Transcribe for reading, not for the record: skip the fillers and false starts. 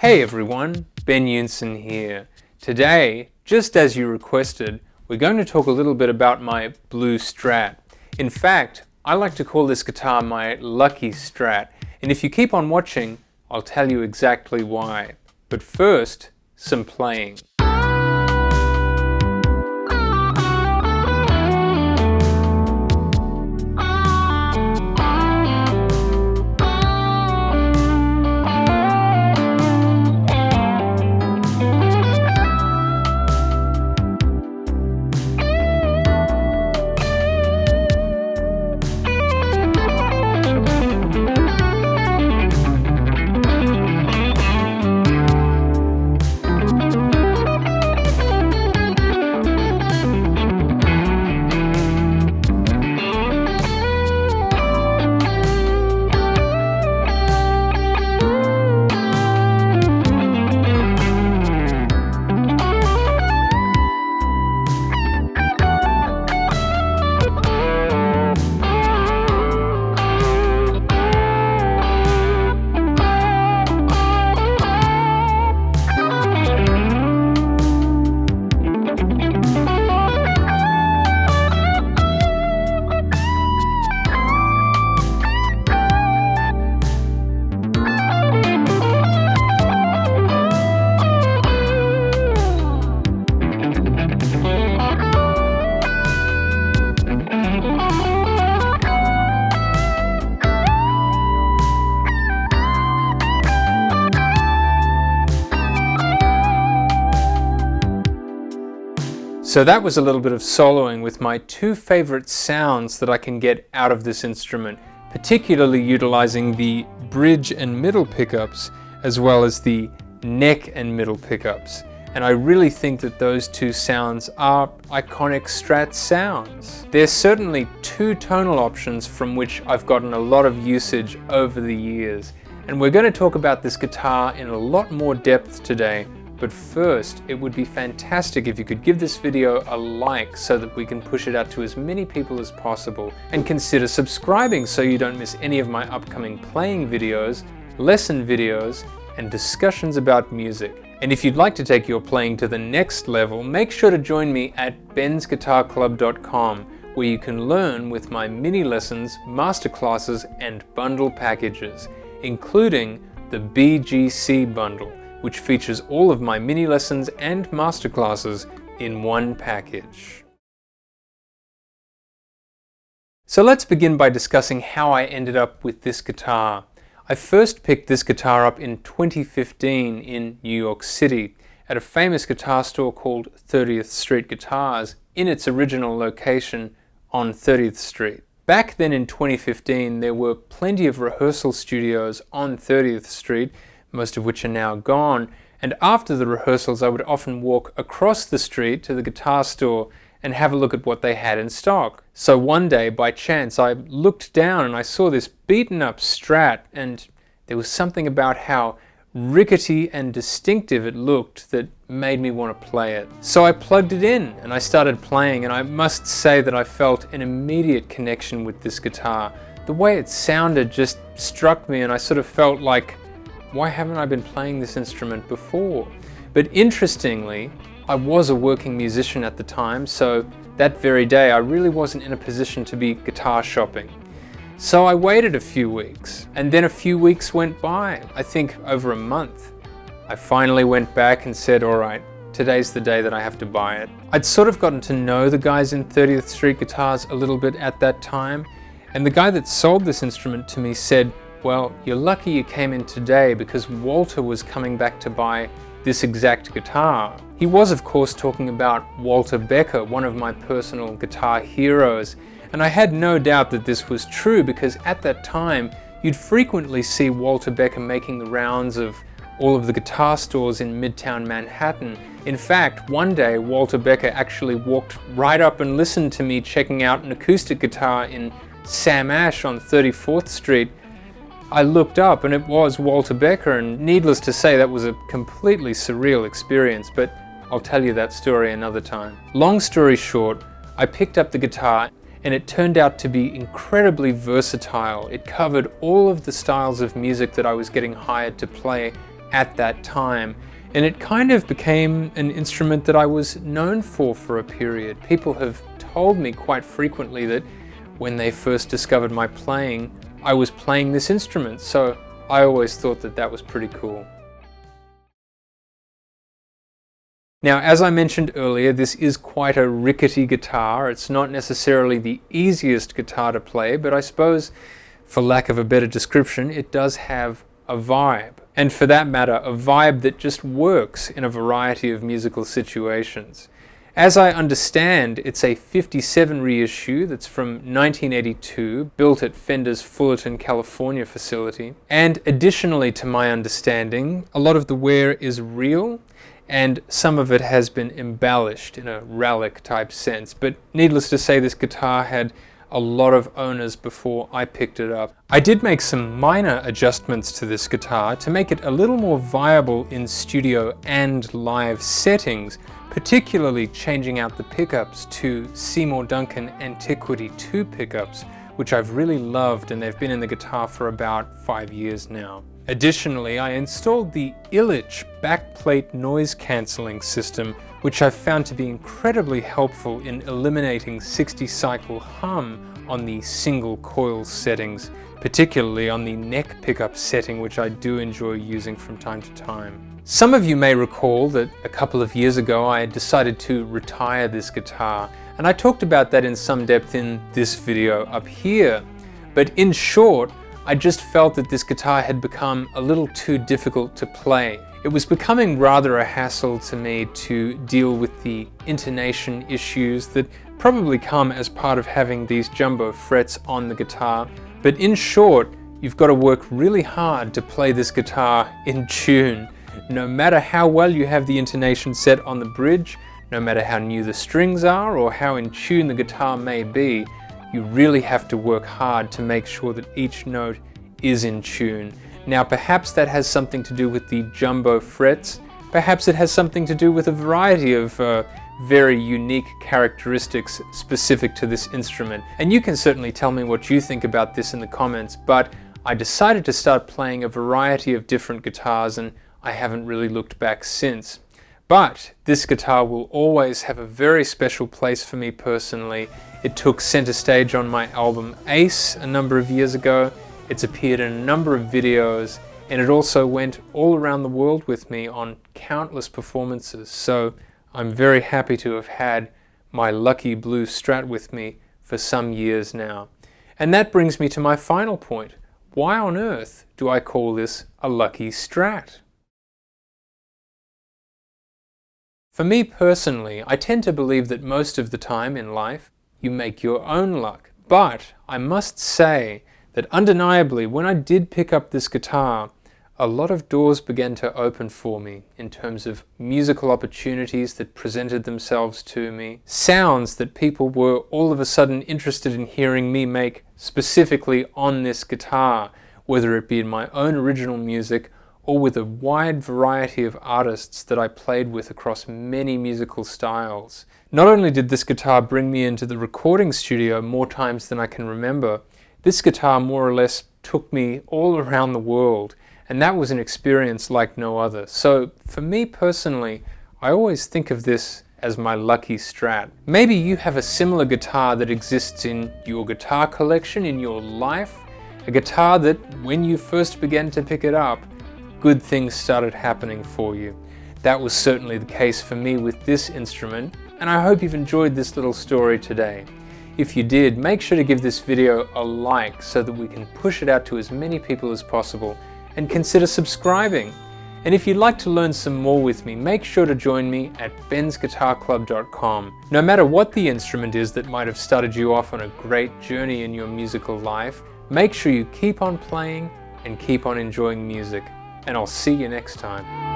Hey everyone, Ben Yunson here. Today, just as you requested, we're going to talk a little bit about my blue Strat. In fact, I like to call this guitar my lucky Strat, and if you keep on watching, I'll tell you exactly why. But first, some playing. So that was a little bit of soloing with my two favorite sounds that I can get out of this instrument, particularly utilizing the bridge and middle pickups as well as the neck and middle pickups. And I really think that those two sounds are iconic Strat sounds. There's certainly two tonal options from which I've gotten a lot of usage over the years. And we're going to talk about this guitar in a lot more depth today. But first, it would be fantastic if you could give this video a like so that we can push it out to as many people as possible. And consider subscribing so you don't miss any of my upcoming playing videos, lesson videos, and discussions about music. And if you'd like to take your playing to the next level, make sure to join me at bensguitarclub.com, where you can learn with my mini lessons, masterclasses, and bundle packages, including the BGC bundle, which features all of my mini lessons and masterclasses in one package. So let's begin by discussing how I ended up with this guitar. I first picked this guitar up in 2015 in New York City at a famous guitar store called 30th Street Guitars in its original location on 30th Street. Back then in 2015, there were plenty of rehearsal studios on 30th Street, most of which are now gone, and after the rehearsals I would often walk across the street to the guitar store and have a look at what they had in stock. So one day, by chance, I looked down and I saw this beaten up Strat, and there was something about how rickety and distinctive it looked that made me want to play it. So I plugged it in and I started playing, and I must say that I felt an immediate connection with this guitar. The way it sounded just struck me, and I sort of felt like, why haven't I been playing this instrument before? But interestingly, I was a working musician at the time, so that very day I really wasn't in a position to be guitar shopping. So I waited a few weeks, and then a few weeks went by, I think over a month. I finally went back and said, all right, today's the day that I have to buy it. I'd sort of gotten to know the guys in 30th Street Guitars a little bit at that time, and the guy that sold this instrument to me said, well, you're lucky you came in today because Walter was coming back to buy this exact guitar. He was, of course, talking about Walter Becker, one of my personal guitar heroes, and I had no doubt that this was true because at that time you'd frequently see Walter Becker making the rounds of all of the guitar stores in Midtown Manhattan. In fact, one day Walter Becker actually walked right up and listened to me checking out an acoustic guitar in Sam Ash on 34th Street. I looked up and it was Walter Becker, and needless to say that was a completely surreal experience, but I'll tell you that story another time. Long story short, I picked up the guitar and it turned out to be incredibly versatile. It covered all of the styles of music that I was getting hired to play at that time. And it kind of became an instrument that I was known for a period. People have told me quite frequently that when they first discovered my playing, I was playing this instrument. So I always thought that that was pretty cool. Now, as I mentioned earlier, this is quite a rickety guitar. It's not necessarily the easiest guitar to play, but I suppose, for lack of a better description, it does have a vibe. And for that matter, a vibe that just works in a variety of musical situations. As I understand, it's a 57 reissue that's from 1982, built at Fender's Fullerton, California facility. And additionally, to my understanding, a lot of the wear is real, and some of it has been embellished in a relic type sense. But needless to say, this guitar had a lot of owners before I picked it up. I did make some minor adjustments to this guitar to make it a little more viable in studio and live settings, particularly changing out the pickups to Seymour Duncan Antiquity 2 pickups, which I've really loved, and they've been in the guitar for about 5 years now. Additionally, I installed the Illich backplate noise cancelling system, which I've found to be incredibly helpful in eliminating 60 cycle hum on the single coil settings, particularly on the neck pickup setting, which I do enjoy using from time to time. Some of you may recall that a couple of years ago I decided to retire this guitar, and I talked about that in some depth in this video up here. But in short, I just felt that this guitar had become a little too difficult to play. It was becoming rather a hassle to me to deal with the intonation issues that probably come as part of having these jumbo frets on the guitar. But in short, you've got to work really hard to play this guitar in tune. No matter how well you have the intonation set on the bridge, no matter how new the strings are or how in tune the guitar may be, you really have to work hard to make sure that each note is in tune. Now, perhaps that has something to do with the jumbo frets. Perhaps it has something to do with a variety of very unique characteristics specific to this instrument. And you can certainly tell me what you think about this in the comments, but I decided to start playing a variety of different guitars, and I haven't really looked back since. But this guitar will always have a very special place for me personally. It took center stage on my album Ace a number of years ago. It's appeared in a number of videos, and it also went all around the world with me on countless performances. So I'm very happy to have had my lucky blue Strat with me for some years now. And that brings me to my final point. Why on earth do I call this a lucky Strat? For me personally, I tend to believe that most of the time in life, you make your own luck. But I must say that undeniably, when I did pick up this guitar, a lot of doors began to open for me in terms of musical opportunities that presented themselves to me, sounds that people were all of a sudden interested in hearing me make specifically on this guitar, whether it be in my own original music or with a wide variety of artists that I played with across many musical styles. Not only did this guitar bring me into the recording studio more times than I can remember, this guitar more or less took me all around the world, and that was an experience like no other. So for me personally, I always think of this as my lucky Strat. Maybe you have a similar guitar that exists in your guitar collection, in your life, a guitar that when you first began to pick it up, good things started happening for you. That was certainly the case for me with this instrument, and I hope you've enjoyed this little story today. If you did, make sure to give this video a like so that we can push it out to as many people as possible, and consider subscribing. And if you'd like to learn some more with me, make sure to join me at bensguitarclub.com. No matter what the instrument is that might have started you off on a great journey in your musical life, make sure you keep on playing and keep on enjoying music. And I'll see you next time.